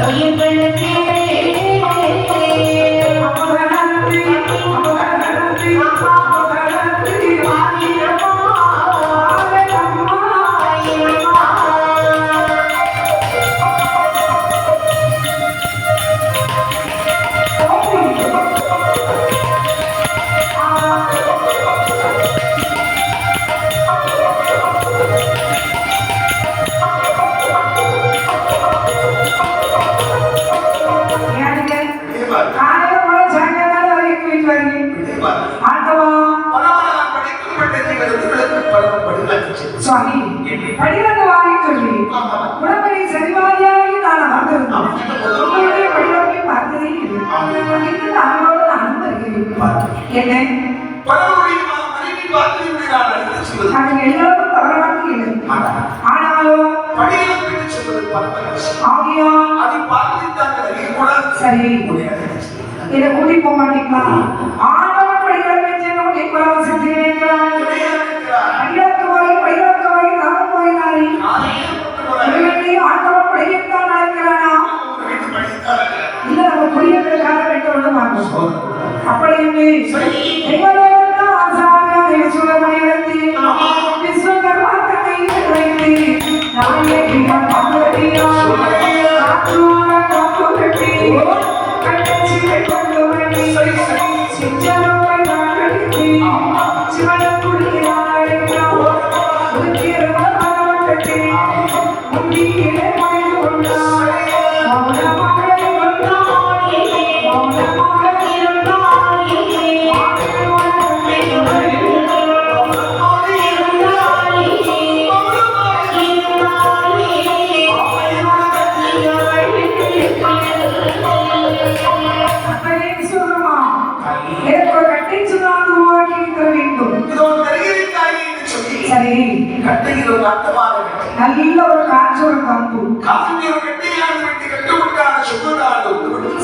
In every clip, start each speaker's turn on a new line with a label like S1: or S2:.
S1: உயிர்களுக்கே சுவாமி படிவந்த வாங்கி சொல்லி உடம்பை சரிவாதியாகி நான் அமர்ந்திருந்தேன். உங்களுடைய படிவத்தை பார்த்ததே இல்லை. இந்த அன்போடு நான் அனுமதிக்கிறேன். என்ன அது எல்லாரும் தவறாக இல்லை. ஆனாலும் சரி இதை கூட்டி போக மாட்டீங்களா? ஆண்டவன் படிக்கிறேன் ஆண்டவன் படிக்கத்தான் நடக்கிறானா? இல்ல நம்ம குடியிருக்காக வேண்டும் வாங்க. அப்படி நல்ல ஒரு காற்று ஒரு கம்பு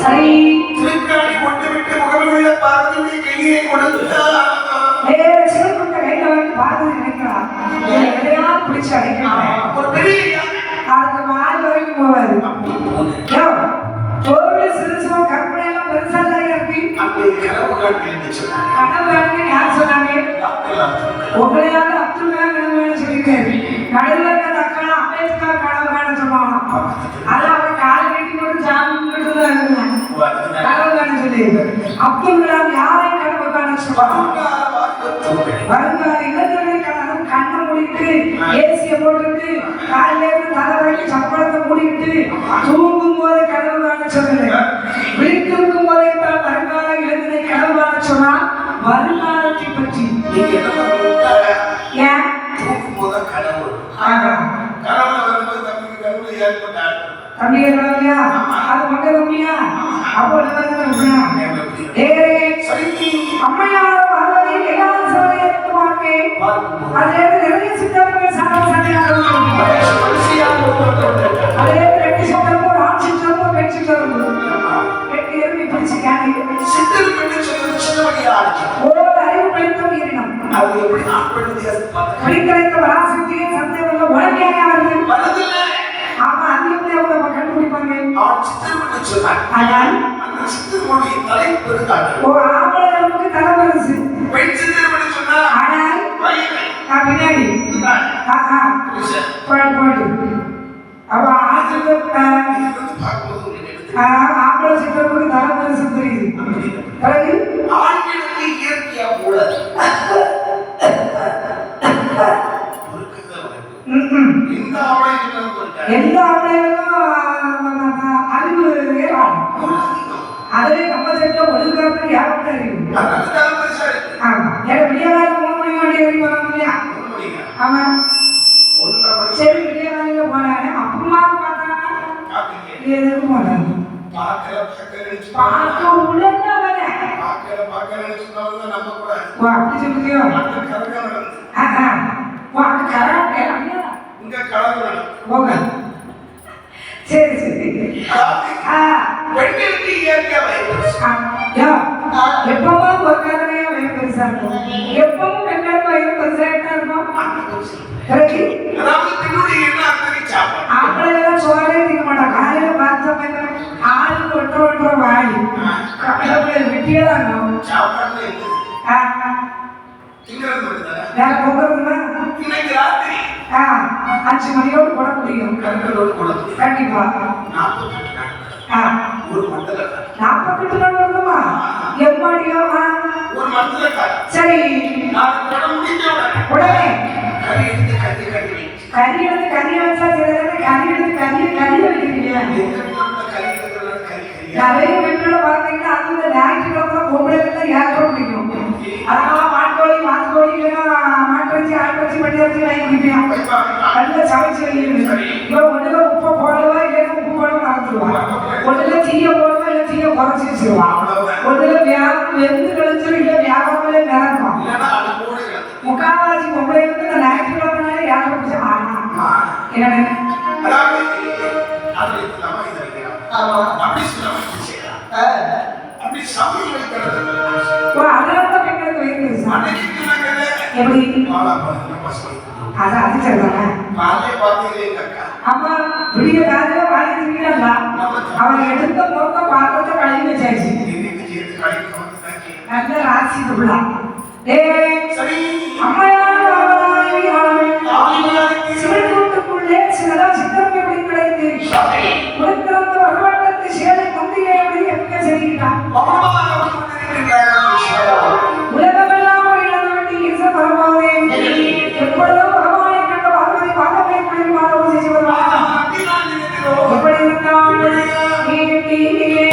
S1: சரி சிவப்புட்ட கையில வந்து பார்த்து நினைக்கலாம். எதையா பிடிச்சு அடைக்கலாம். அதுக்கு மாறி வரைக்கும் போவாரு. தோல்வி சிறுசுவ கற்பனை எல்லாம் பெருசா தான் இருக்கு. கனவு காண்கிறேன் யார் சொன்னாங்க? உங்களையாவது அப்துல் கலாம் கனவு சொல்லிருக்காரு. கடவுள அக்கா அம்பேத்கர் கனவு காண சொன்னாங்க. அது அவர் கால் கட்டி போட்டு ஜாமீன் கட்டுதான் இருந்தாங்க. கனவு காண சொல்லி அப்துல் கலாம் யாரை கனவு காண சொன்னாங்க? வருங்கால இளைஞர்களை கனவு கண்ணை மூடிட்டு ஏசிய போட்டுட்டு காலையில இருந்து தலை வரைக்கும் சம்பளத்தை மூடிட்டு தூங்கும் போது கனவு காண சொல்லல. விழித்திருக்கும் போதே தான் வருங்கால இளைஞரை கனவு காண சொன்னா வருங்காலத்தை பற்றி ஏன் தம்பியா அது மக்கள் உண்மையா? அப்போ அம்மையார் பார்வதியை எல்லாரும் சமயத்துவாங்க. அதே நிறைய சித்தர்கள் அதே ரெண்டு சித்தரும் ஒரு ஆண் சித்தரும் பெண் சித்தரும் ரெண்டு எருமை பிடிச்சிக்காங்க. ஒரு அறிவு படித்த உயிரினம் படிக்கலைத்த வராசக்தியை சந்தேகம் உலகையாக வருது. ஆமா அது எப்படி அவங்க கண்டுபிடிப்பாங்க? ஆனால் ஒரு ஆம்பளைக்கு தலை பெருசு ஆனால் பின்னாடி போயிட்டு அவ ஆம்பளை சித்தருக்கு தலை பெருசு தெரியுது. பிறகு
S2: இயற்கையா கூட
S1: எல்லா அறிவு ஏறாம். அதே நம்ம செஞ்ச ஒழுங்காக யாருக்கு அறிவு? ஆமா விடியகால 3 மணி வண்டி ஏறி போறாங்க இல்லையா? ஆமா சரி விடியகாலையில போனாங்க. அப்புறமா பார்த்தாங்க எதுக்கு போனாங்க பார்க்க உள்ள அப்படி சொல்லியோ சரி சரி எப்பவும் ஒரு கதனையா வயிறு பெருசா இருக்கும். எப்பவும் பெண்களுக்கு வயிறு பெருசா இருக்கும். ஆம்பளைலாம் சோறே திங்க மாட்டான். காலையில பார்த்தோம் ஆளுக்கு ஒன்றரை வாய் வெட்டியதான் வேற 5 மணியோடு போட முடியும். கண்டிப்பா 48 நாள் வருமா? எம்மாடியோ சரி உடனே கறி எடுத்து கறி வச்சா கறி எடுத்து கறி வைக்கிறீங்க. நிறைய பெண்களை பார்த்தீங்கன்னா அது இந்த ஞாயிற்றுக்கிழமை பொம்பளைக்கு தான் ஏற்ற முடியும். அதனால மாட்டுக்கோழி மாட்டுக்கோழி மாட்டு ஆட்சி பண்ணி வச்சு வாங்கி குடிப்பான். நல்ல சமைச்சு வைக்கணும். இவன் ஒண்ணுல உப்பு போடுவா இல்லைன்னா உப்பு போட மறந்துடுவான். ஒண்ணுல தீய போடுவா இல்லை தீய குறைச்சி வச்சிருவான். ஒண்ணுல வெந்து கழிச்சிடும் இல்லை வியாபாரங்களே நிறக்கும். முக்காவாசி பொம்பளைகளுக்கு இந்த ஞாயிற்றுக்கிழமை யாரை பிடிச்ச ஆனா என்ன அதனால பெண்களுக்கு வைக்கிறது எப்படி அது அது சரிதானே. அம்மா விடிய காலையில வாங்கி திங்கிறா அவன் எடுத்த பொறுத்த பாத்திரத்தை கழுவி வச்சாச்சு. நல்ல ராசி புள்ளா சிவனுக்குள்ளே சிலதா சித்திரம் எப்படி கிடைத்து உலகத்திலிருந்து வரவாட்டத்தை சேலை முந்தைய எப்படி எப்படி செய்கிறான். உலகமெல்லாம் இழந்து வேண்டி இச பரவாதே எப்பொழுதோ பகவானை கண்ட பார்வதி பாகவை குளிர் மாதவ செய்து வருவார். எப்படி இருந்தால் நீட்டிலே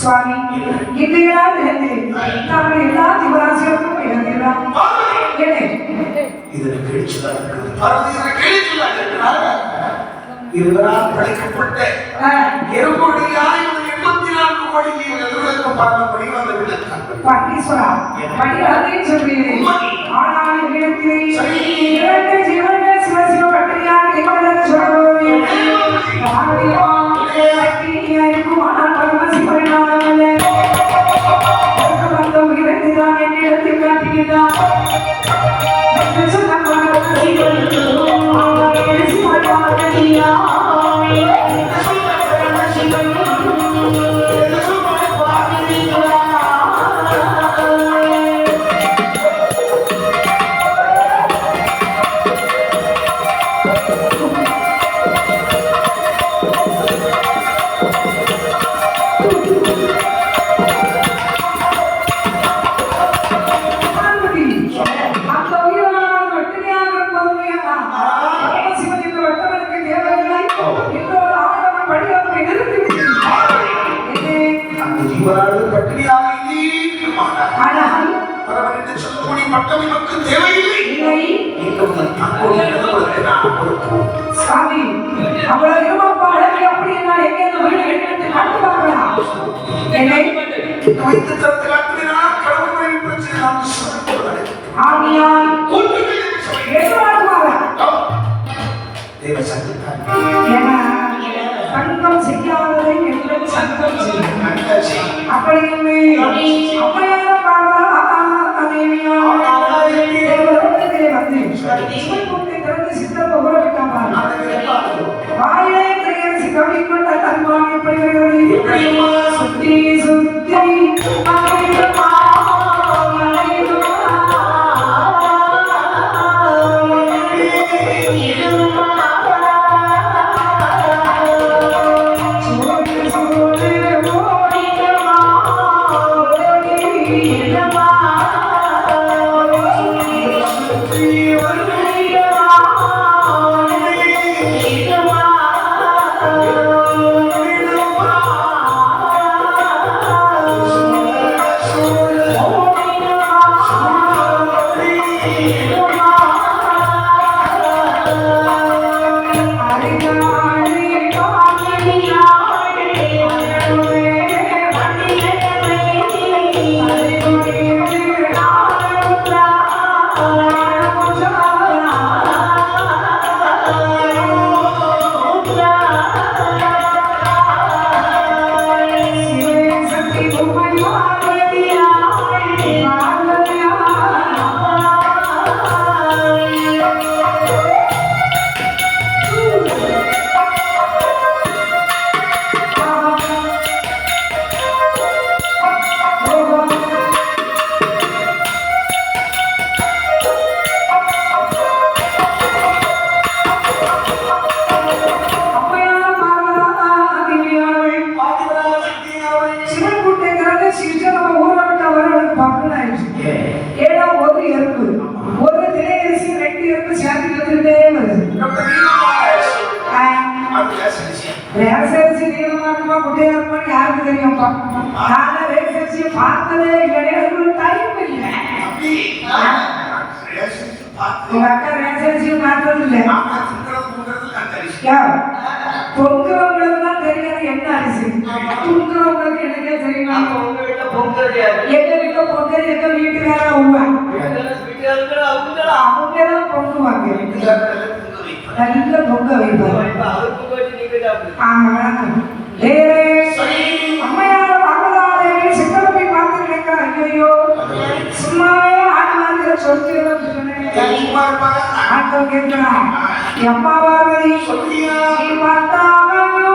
S1: சுவாமி இன்றையால் நாங்கள் எல்லா திவராசிகளுக்கும்
S2: இதனால் படைக்கப்பட்ட எறும்புடைய 84 கோடி ஜீவர்களுக்கு பரமபடி வந்த விளக்கம்
S1: பரமேஸ்வரா படியாதே சொல்றீங்க. ஆனால் இடத்திலே இரண்டு ஜீவர்கள் சிவ சிவ பட்டியாக நிகழ்ந்து சொல்றோமே ஆடியா சக்தியாயிருக்கும். ஆனால் பரமசிவனானவளே வந்த உயிரை தான் என்னிடத்தில் காட்டுகிறார்.
S2: இவரால் பட்டினியாக இருக்க மாட்டார்.
S1: ஆனால்
S2: பரவன் என்று சொல்லக்கூடிய பட்டம் நமக்கு தேவையில்லை.
S1: இல்லை
S2: இன்னும் நான் பொறுப்பு.
S1: சாமி அவ்வளவு இருமாப்பா அழகு அப்படி நான் எங்கே இந்த வீடு எடுத்து காட்டு பார்க்கலாம். என்னை
S2: வைத்து தரத்து காட்டுகிறார். கடவுள் பிரச்சனை நாம் சொல்லுவார்கள்.
S1: ஆமியான் எதுவாகுவாரா
S2: தேவ சங்கத்தான்
S1: ஏன்னா சங்கம் செய்யாததை என்று சங்கம் செய்யும். அப்படி இல்லை அப்பையான பாவா தேவியா தேவலோகத்திலே வந்து சிவனுக்கு திறந்து சித்தப்ப உறவிட்டான் வாயிலே கையரசி கவிக்கொண்ட தன்மான் எப்படி வருகிறது சுத்தி சுத்தி அலையுமா பொங்கவங்களுக்கு தெரியாது என்ன அரிசி பொங்கவங்களுக்கு எனக்கே தெரியுமா எங்க வீட்டுல பொங்கல் எங்க வீட்டுக்கார அவங்கதான் பொங்குவாங்க நல்ல பொங்க வைப்பாங்க. ஆமா அம்மையார வாங்கலாதே சித்தப்பை பார்த்து கேட்க ஐயோ சும்மாவே ஆடு வாங்குற சொல்லிடுறேன் ஆட்டோ கேட்கிறான் எம்மா பார்வதி நீ பார்த்தாவையோ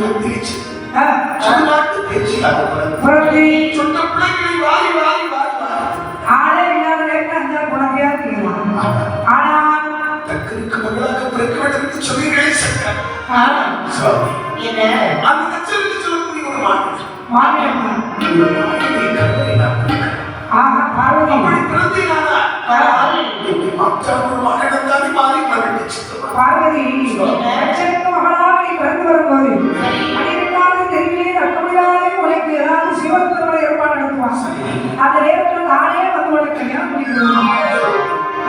S2: கத்திரிச்சு சுடுகாட்டு பேச்சியாக
S1: பிறந்து
S2: சொந்த பிள்ளைகளை வாரி வாரி வாரி வாரி
S1: ஆளே இல்லாத நேரத்தில் அந்த குழந்தையா இருக்கலாம். ஆனால்
S2: தக்கருக்கு மகளாக பிறக்க வேண்டும் என்று சொல்லுகிறேன் சங்கர். சுவாமி
S3: என்ன
S2: அந்த தச்சருக்கு சொல்லக்கூடிய ஒரு மாநிலம்
S1: மாநிலமா ஆஹா பார்வதி
S2: அப்படி பிறந்தீங்கன்னா மாற்றாமல் மகனத்தானே மாறி மகிழ்ச்சி
S1: பார்வதி லட்சணக்கு மகளாக நீ பிறந்து வரும்போது அடிக்காத தெருவிலே ரத்தமில்லாத உனக்கு ஏதாவது சிவத்திரங்களை ஏற்பாடு நடத்துவாங்க. அந்த நேரத்தில் நானே வந்து உனக்கு கல்யாணம் பண்ணிக்கிறோம்.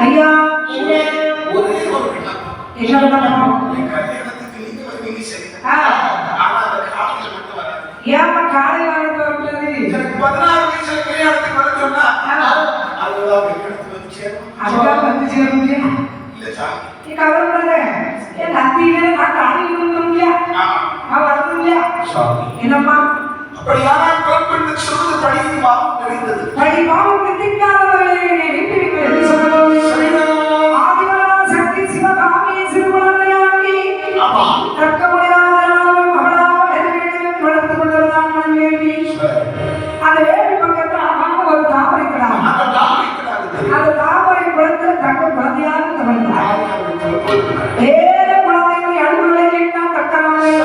S1: ஐயா
S3: என்ன
S2: ஒரே ஒரு விண்ணப்பம்.
S1: என்ன பண்ணணும்?
S2: என் கல்யாணத்துக்கு நீங்க வருவீங்க சரி.
S1: ஆ,
S2: ஆனா அந்த காலையில மட்டும் வராது.
S1: ஏம்மா காலை வாரத்தில் வருகிறது?
S2: எனக்கு 16 வயசுல கல்யாணத்துக்கு வர சொன்னா அதுதான் கல்யாணத்துக்கு வந்து சேரும்.
S1: அதுதான் வந்து சேருங்க.
S2: இல்ல சாமி.
S1: நீ கவலைப்படாத. என் நந்தியிலே நான் காலை விடணும் இல்லையா? நான் வரணும் இல்லையா?
S2: சாமி.
S1: என்னம்மா
S2: அப்படியானால் பிறப்பென்று சொல்வது படியின் பாவம் நிறைந்தது.
S1: படி பாவம் கத்திக்காதவர்களே வீட்டிற்கு என்று சொல்லணும். ஆதிவரா சக்தி சிவகாமி சிறுகுழந்தையாகி
S2: ஆமா.
S1: தக்க முடியாத மகளாக எதிர்த்து வளர்த்து கொண்டிருந்தான் நான் வேண்டி. அந்த வேண்டி பக்கத்தில் அழகான ஒரு தாமரை கிடாது.
S2: அந்த தாமரை கிடாது.
S1: அந்த தாமரை குளத்தில் தக்க குழந்தையாக தவழ்ந்தார். வேற குழந்தைகளை அன்புகளை கேட்டால் தக்கனாலே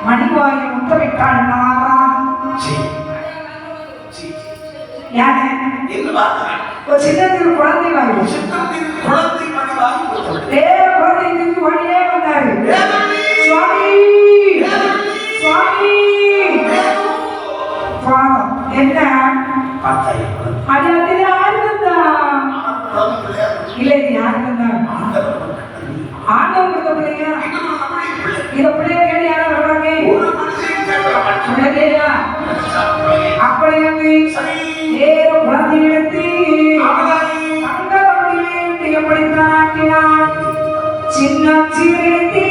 S1: மணிவாயை முத்தமிட்டாள் யாரு ஒரு சின்னத்தில் குழந்தை வாங்கி
S2: குழந்தை மணி வாங்கி
S1: குழந்தை திரும்பி வழியே வந்தாரு. சுவாமி சுவாமி பாவம் என்ன அது அதில் யாரு வந்தா இல்லை யாரு வந்தா ஆண்டவன் கொடுத்த பிள்ளைங்க இத பிள்ளைங்க கேட்டு யாரும் வர்றாங்க பிள்ளையா அப்படி வேற குழந்தை எடுத்து அங்கே எப்படித்தான் ஆக்கினான் சின்ன சிறுத்தி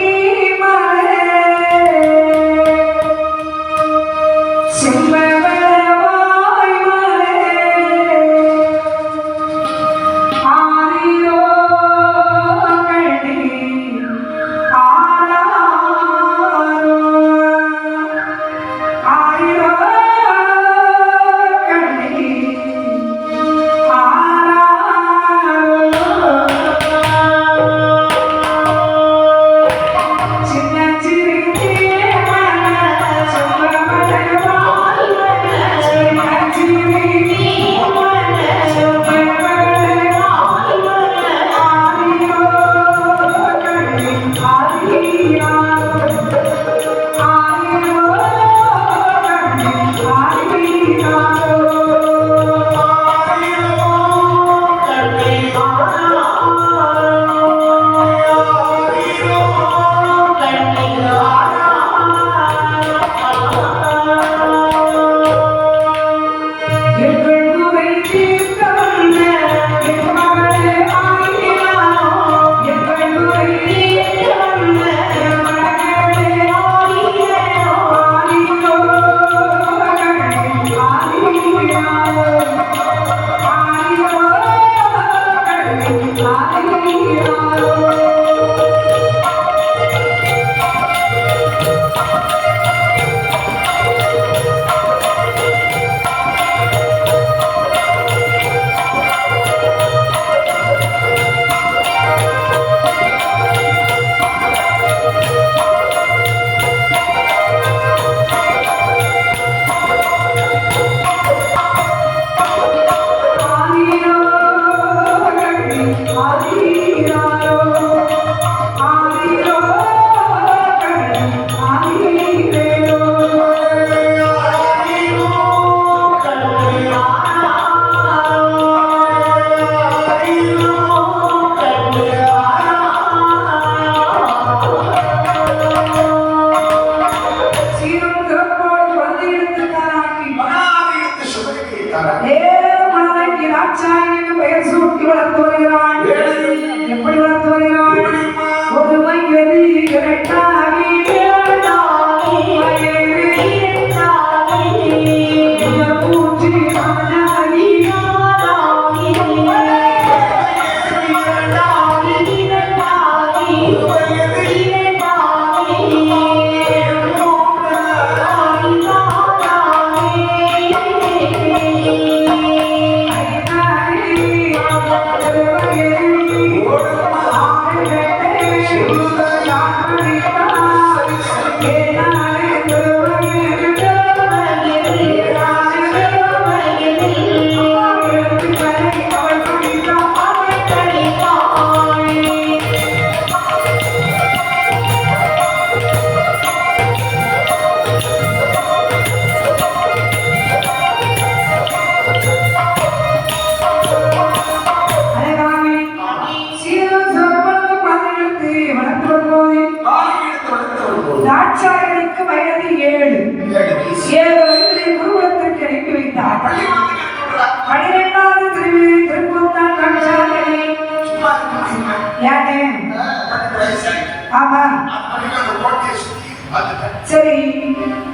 S1: சரி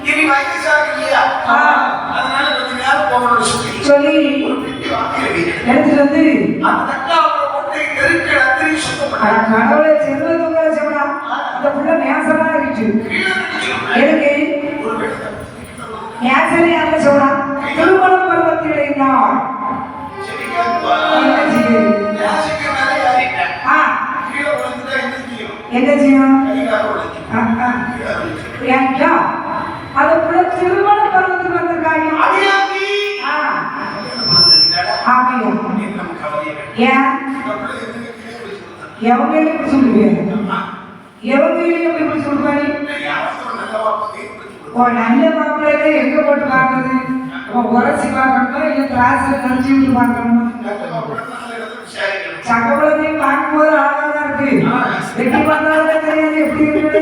S2: இனி வயசாக இல்லையா அதனால கொஞ்ச நேரம் போகணும்னு
S1: சொல்லி எடுத்துட்டு வந்து
S2: அந்த தட்டாவோட கொட்டை தெருக்கு அத்திரி சுத்தம் பண்ண
S1: கடவுளை செல்வதுங்க சொன்னா அந்த புள்ள நேசமா இருக்கு எதுக்கு நேசரே அந்த சொன்னா திருமண பருவத்தில் இருந்தால் என்ன செய்யும் அது புள்ள திருமண பருவத்துக்கு வந்திருக்காங்க ஏன் எவங்களே இப்படி சொல்லுவீங்க எவங்களே இப்படி சொல்லுவாங்க நல்ல மாப்பிள்ளை எங்க போட்டு பார்க்கறது உரசி பார்க்கணுமா இல்ல கிளாஸ்ல கழிச்சு விட்டு பார்க்கணுமா சக்கபலத்தையும் பார்க்கும்போது ஆளாதான் இருக்கு வெட்டி பார்த்தாலும் தெரியாது எப்படி இருக்குது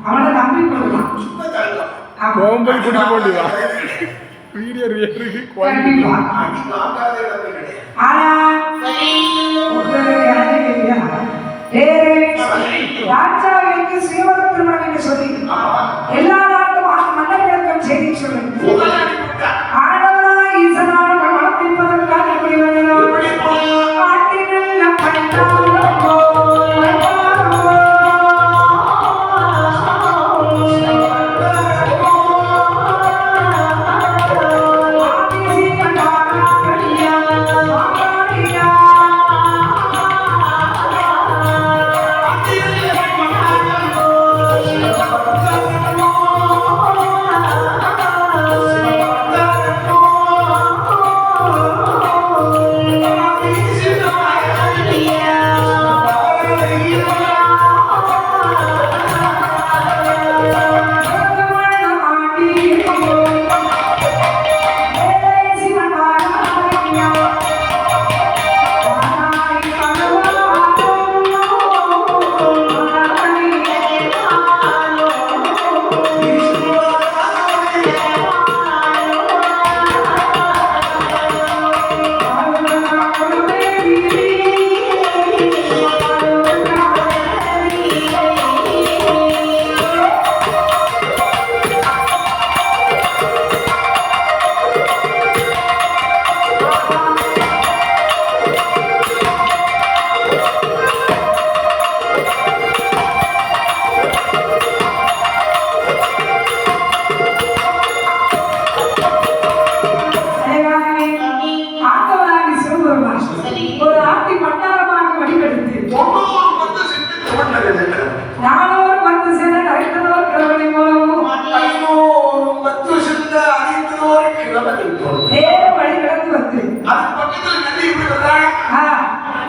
S1: அவனை நம்பி கொடுக்கலாம் ஆனா ராஜாவிற்கு சீவர திருமணம் என்று சொல்லி எல்லா நாட்டும் மன்னர் விளக்கம் செய்தி சொல்லி ஆடவரா ஈசனான மணப்பிப்பதற்காக எப்படி வேணும் பாட்டினல்ல
S2: Oh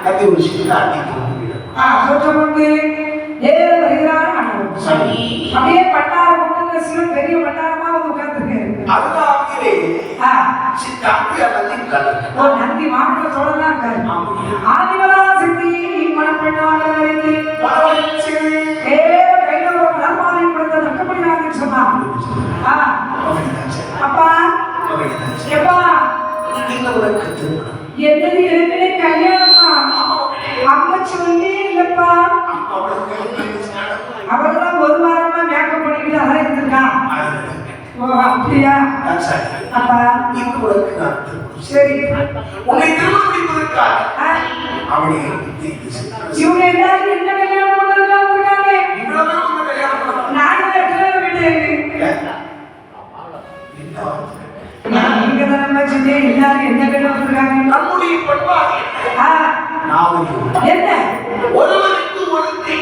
S2: அது ஒரு சின்ன அடிக்கும்
S1: சொற்றப்பட்டு நேர வருகிறார் அனுபவம்.
S2: சரி.
S1: அப்படியே பட்டாரம் கொண்டு சிவன் பெரிய பட்டாரமா வந்து உட்கார்ந்துருக்காரு.
S2: அதுதான் அவங்களே சித்தாந்தி அல்லது
S1: ஒரு நந்தி மாவட்டத்தோட தான் இருக்காரு. ஆதிவரா சித்தி மணப்பெண்ணாக அறிந்து கையில ஒரு மலர்மாலை கொடுத்த நக்கப்படினான்னு சொன்னான். அப்பா எப்பா என்னது ஏற்கனவே கல்யாணமா அம்மா சொல்லி இல்லப்பா அவர்தான் ஒரு வாரமா மேக்கப் பண்ணிக்கிட்டு அதான் இருந்திருக்கான். ஓ அப்படியா அப்பா சரி
S2: உன்னை திருமணம் முடிப்பதற்காக
S1: இவங்க எல்லாரும் என்ன கல்யாணம் பண்ணிருக்காங்க நானும் எத்தனை வீட்டு நீங்க தானே செஞ்சு எல்லாரும் என்ன கல்யாணம் பண்ணிருக்காங்க
S2: நம்முடைய பண்பாடு
S1: என்ன
S2: ஒருவருக்கு ஒருத்தி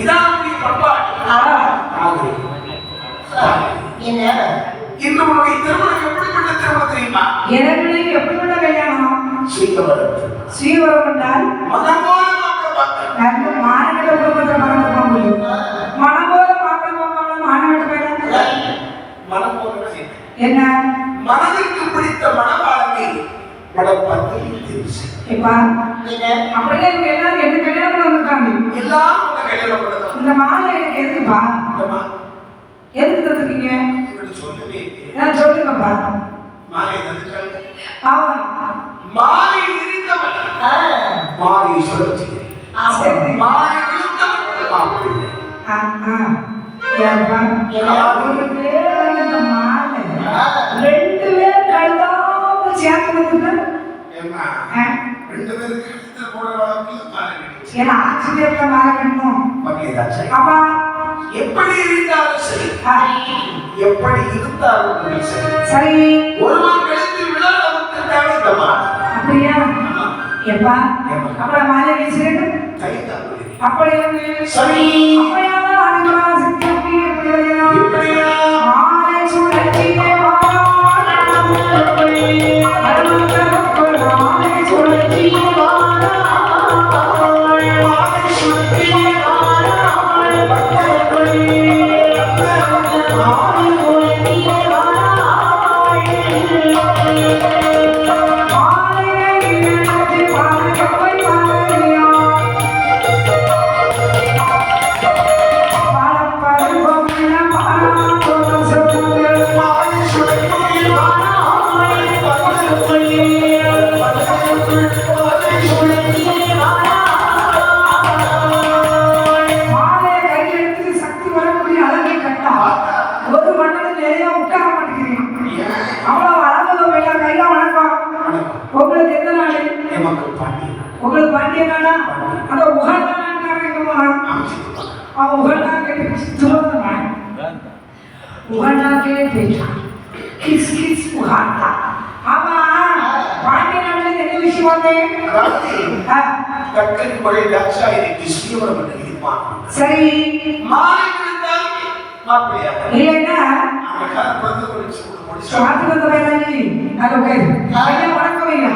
S2: இதான் பண்பாடு
S1: என்ன
S2: இந்த உன்னுடைய திருமணம் எப்படிப்பட்ட திருமணம் தெரியுமா?
S1: எனக்கு எப்படிப்பட்ட கல்யாணம்? ஸ்ரீவரம் என்றால்
S2: மனம் போல மாப்பிள்ளை
S1: மானகட்ட குடும்பத்தை மறந்துட முடியும். மனம் போல மாப்பிள்ளை மானகட்ட
S2: மனம் போல
S1: என்ன
S2: மனதிற்கு பிடித்த மனவாளனை படப்பட்டு
S1: இப்ப அப்படியே இவங்க எல்லாரும் என்ன கல்யாணம் வந்திருக்காங்க
S2: எல்லாரும் கல்யாணம் பண்ணது.
S1: இந்த மாலை எனக்கு எதுக்குப்பா? எதுக்கு தந்துருக்கீங்க? நான் சொல்லுங்கப்பா.
S2: மாலை தந்துட்டாங்க.
S1: அவன்
S2: மாலை எரிந்தவன் மாலை சுழற்சி மாலை விழுந்தவன்
S1: ரெண்டு பேர் கழுதாம சேர்த்து வந்துருக்க ஏன்னா ஆச்சரியத்துல மாற கட்டணும். அப்பா
S2: எப்படி இருந்தாலும் சரி எப்படி இருந்தாலும்
S1: சரி
S2: ஒருவன் கழித்து விழாவுக்கு தேவைத்தமா
S1: அப்படியா எப்பா அப்புறம் மாலை வீசுறேன் அப்படி
S2: சரி
S1: அப்படியா அதுவா சித்தி எப்படியா மாலை சுழற்றியே உங்களுக்கு பாண்டிய நாடா அந்த உகண்டா அவன் உகண்டா கேட்டு உகண்டா கேட்டு கிஸ் கிஸ் உகண்டா ஆமா பாண்டிய நாட்டுல என்ன விஷயம் வந்தேன்
S2: கட்டளை மொழி தாட்சாயிக்கு ஸ்ரீவரம்
S1: சரி
S2: மாலை விழுந்தால் மாப்பிள்ளையா
S1: இல்லைன்னா சாத்து வந்த வேலைக்கு அது வணக்கம் ஐயா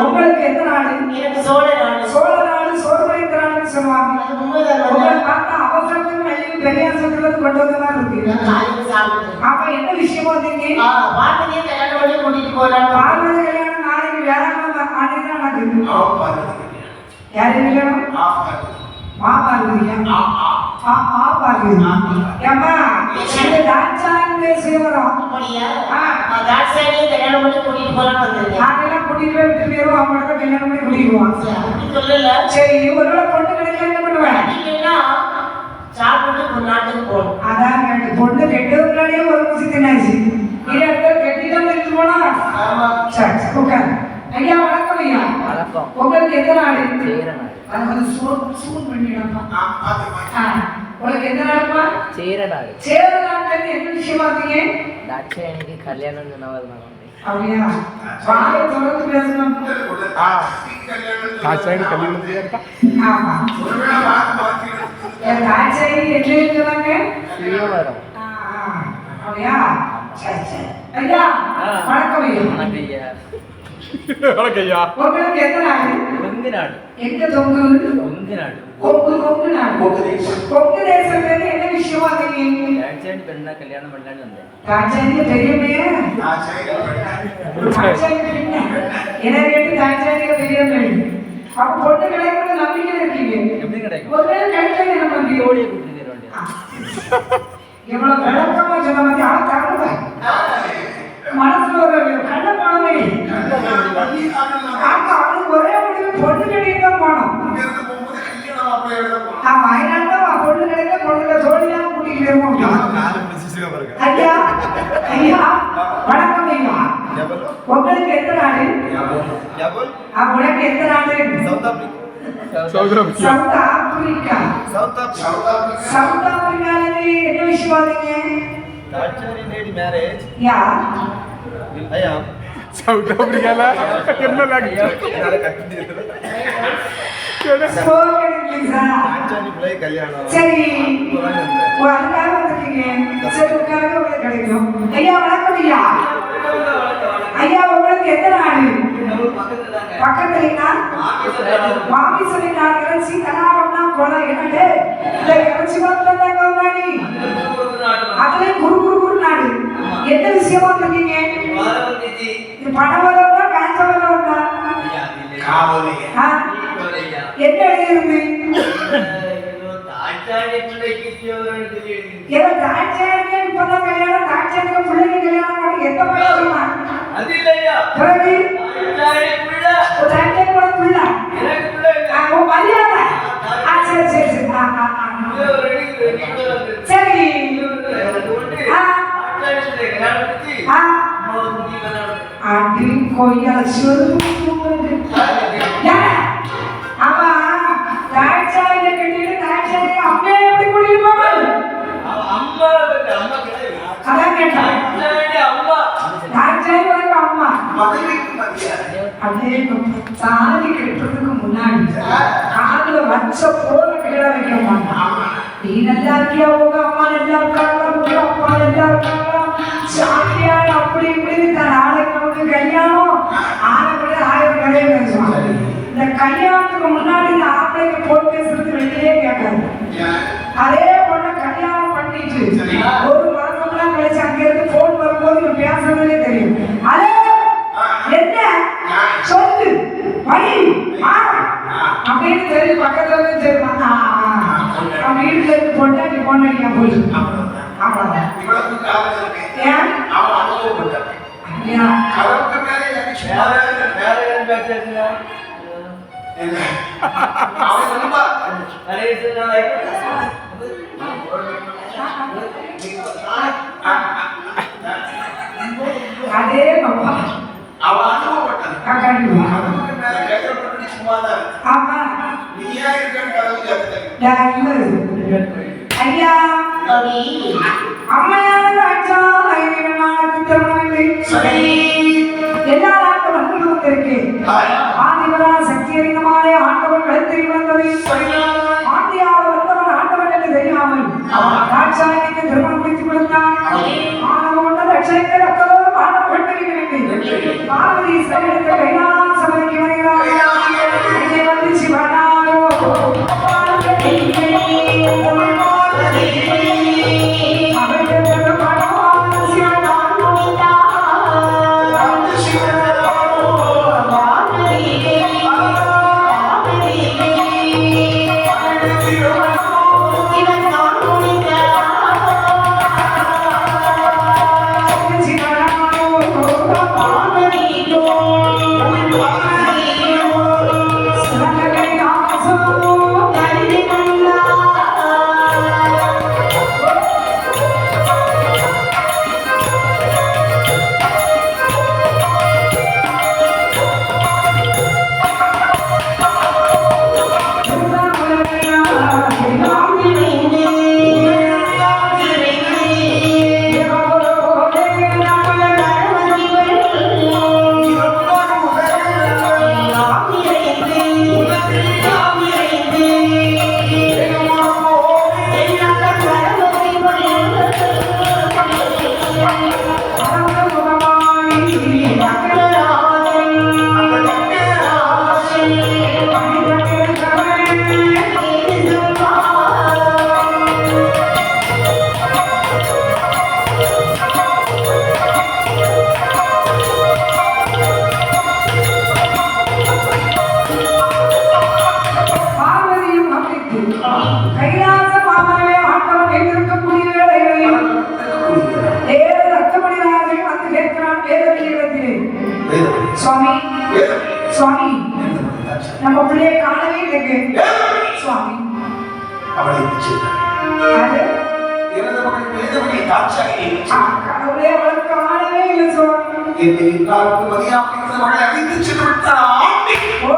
S1: உங்களுக்கு எந்த நாடு?
S3: எனக்கு சோழ நாடு.
S1: சோழ நாடு சோழமைந்த நாடுன்னு சொல்லுவாங்க. உங்களை பார்த்தா அவசரத்துக்கு வெளியே பெரியாசத்துல கொண்டு வந்த மாதிரி இருக்கு. அப்ப என்ன விஷயமா வந்தீங்க?
S3: பார்வதியை கல்யாணம் பண்ணி கூட்டிட்டு போறாங்க.
S1: பார்வதி கல்யாணம் நாளைக்கு வேலைக்கிழமை ஆணைக்கு தான் நடக்குது. யாரு கல்யாணம்? பார்வதியா? பார்வதி. ஏம்மா இந்த தாட்சாயிலே சேவரம்.
S3: அப்படியா? தாட்சாயிலே கல்யாணம் பண்ணி கூட்டிட்டு போறான்னு வந்திருக்கேன்.
S1: நாங்கெல்லாம் கூட்டிட்டு போய் விட்டு போயிருவோம். அவங்க தான் கல்யாணம் பண்ணி கூட்டிடுவோம்.
S3: அப்படி சொல்லல.
S1: சரி ஒருவேளை பொண்ணு கிடைக்கல என்ன பண்ணுவேன்?
S3: அடிக்கலைன்னா சாப்பிட்டு ஒரு நாட்டுக்கு போகணும்.
S1: அதான் கேட்டு பொண்ணு கெட்டவர்களே ஒரு முசி தின்னாச்சு. இது இடத்துல கெட்டிதான் எடுத்து போனா. சரி உட்கார். ஐயா வணக்கம் ஐயா.
S4: வணக்கம்.
S1: உங்களுக்கு எந்த நாடு?
S4: சேரநாடு.
S1: அது வந்து சூன் பண்ணிடப்பா. உங்களுக்கு எந்த நாடுப்பா?
S4: சேரநாடு.
S1: சேரநாட்டுல என்ன விஷயமா இருக்கீங்க?
S4: தாட்சாயணிக்கு கல்யாணம் சொன்னவர் நான்
S1: அப்படியா? வாயை தொடர்ந்து பேசணும்.
S5: தாட்சாயணி கல்யாணத்துலயா இருக்கா?
S1: ஆமா. தாட்சாயணி எங்க இருக்கிறாங்க?
S4: ஸ்ரீவரம்.
S1: அப்படியா? சரி சரி. ஐயா வணக்கம் ஐயா.
S4: வணக்கம் ஐயா.
S2: ஓகேயா
S1: உங்களுக்கு எந்த நாடு
S4: கொங்கு நாடு.
S1: எங்க தொங்கு
S4: கொங்கு நாடு.
S1: கொங்கு நாடு கொங்கு தேசத்துல என்ன விஷயமா இருக்கீங்க
S4: தாட்சாயணி பெண்ணா கல்யாணம் பண்ணலான்னு வந்தேன்.
S1: தாட்சாயணிய பெரியமே என்ன கேட்டு தாட்சாயணிய பெரியமே அப்ப பொண்ணு கிடைக்கிற நம்பிக்கை இருக்கீங்க
S4: எப்படி கிடைக்கும்?
S1: ஒரு வேளை கிடைக்கல என்ன பண்ணுவீங்க
S4: ஓடிய கூட்டி தர வேண்டியது.
S1: இவ்வளவு விளக்கமா சொன்ன மாதிரி தரல மனசுல ஒரு கள்ள போனவே ஆமா அவனுக்கு ஒரே முடிவு பொண்ணு கிடைக்க தான் போனோம் வயநாட்டுல பொண்ணு கிடைக்க பொண்ணுல ஜோடியாக கூட்டிட்டு இருக்கோம் ஐயா ஐயா வணக்கம் ஐயா உங்களுக்கு எந்த நாடு உனக்கு எந்த நாடு சவுத் ஆப்பிரிக்கா சவுத் ஆப்பிரிக்கால என்ன விஷயம் பாத்தீங்க
S5: Dakshayani lady marriage.
S1: Yeah
S5: I am.
S2: South ஆப்பிரிக்கால என்ன லாங்குவேஜ்
S1: ஸ்போக்கன் இங்கிலீஷா
S5: தாட்சாயணி பிள்ளை கல்யாணம்.
S1: சரி அதுக்காக வந்திருக்கீங்க சரி உட்காருங்க உங்களுக்கு கிடைக்கும் ஐயா வணக்கம் ஐயா ஐயா உங்களுக்கு எந்த நாடு பக்கத்துலீங்களா மாமி சொல்லிட்டாங்க சீதனாவம்னா கொலை என்னது இல்ல இறைச்சி மாத்திரம் வந்தாடி அதுல குரு நாடு என்ன விஷயமா இருக்கீங்க இது பணம் வரவா காய்ச்ச வரவா என்ன எழுதியிருந்து ஏதோ தாட்சாயணியே இப்பதான் கல்யாணம் தாட்சாயணிக்கு பிள்ளைங்க கல்யாணம் பண்ணி எந்த பையன் சொன்னான் பிறகு தாட்சாயணியோட பிள்ளை உன் மரியாதை சரி சரி சரி சரி அடி கொய்யால ஆமா தாட்சாயில கட்டிட்டு தாட்சாயில அப்படியே எப்படி கூட்டிட்டு போவாங்க அதான் கேட்டேன் தாட்சாயில வந்து அம்மா அப்படியே சாதி கட்டுறதுக்கு முன்னாடி காதுல வச்ச போல கீழே வைக்க மாட்டான் நீ நல்லா இருக்கியா உங்க அம்மா நல்லா இருக்காங்க உங்க அப்பா நல்லா இருக்காங்க சாமியார் அப்படி இப்படின்னு நாளைக்கு நமக்கு கல்யாணம் ஆனப்படி 1000 கதையை பேசுவாங்க இந்த கல்யாணத்துக்கு முன்னாடி இந்த ஆம்பளைக்கு போன் பேசுறது வெளியே கேட்காது அதே பொண்ணை கல்யாணம் பண்ணிட்டு ஒரு மாசம்லாம் கழிச்சு அங்க இருந்து போன் வரும்போது இவன் பேசுறதுலே தெரியும் அதே என்ன சொல்லு வழி அப்படின்னு தெரியும் பக்கத்துல இருந்து சரி அவன் வீட்டுல இருந்து போட்டா நீ போன் அடிக்க போய் அவ்வளவுதான் ஏன் அதே பாப்பா ஆமா ஐயா அம்மையார் ராஜா ஐயனாருக்கு திருமணம் எல்லா நாட்டு மக்களும் வந்திருக்கு ஆதிவரா சக்தி அறிந்தமாலே ஆண்டவன் கழுத்தில் வந்தது ஆண்டியாவில் வந்தவன் ஆண்டவன் என்று தெரியாமல் ராட்சாயனுக்கு திருமணம் முடித்து கொடுத்தான் ஆனவன் ரட்சகர் ரத்தோடு பாடம் பெற்றிருக்கிறது பார்வதி சிவனுக்கு கைலாசமலைக்கு வருகிறார் இங்கே வந்து சிவனாரோ
S2: வேதவழி
S1: சுவாமி
S2: வேதவழி
S1: சுவாமி
S2: வேதவழி தாட்சாயணி
S1: நம்ம பிள்ளைய காணவே இல்லைங்க சுவாமி
S2: அவளை செய்தார்
S1: அது
S2: எனது மகள் வேதவழி தாட்சாயணி
S1: கடவுளே அவளை காணவே இல்லை சுவாமி
S2: என்னை எல்லாருக்கும் மதியாக மகளை அழைத்து சென்று விட்டார் ஆண்டி
S1: ஓ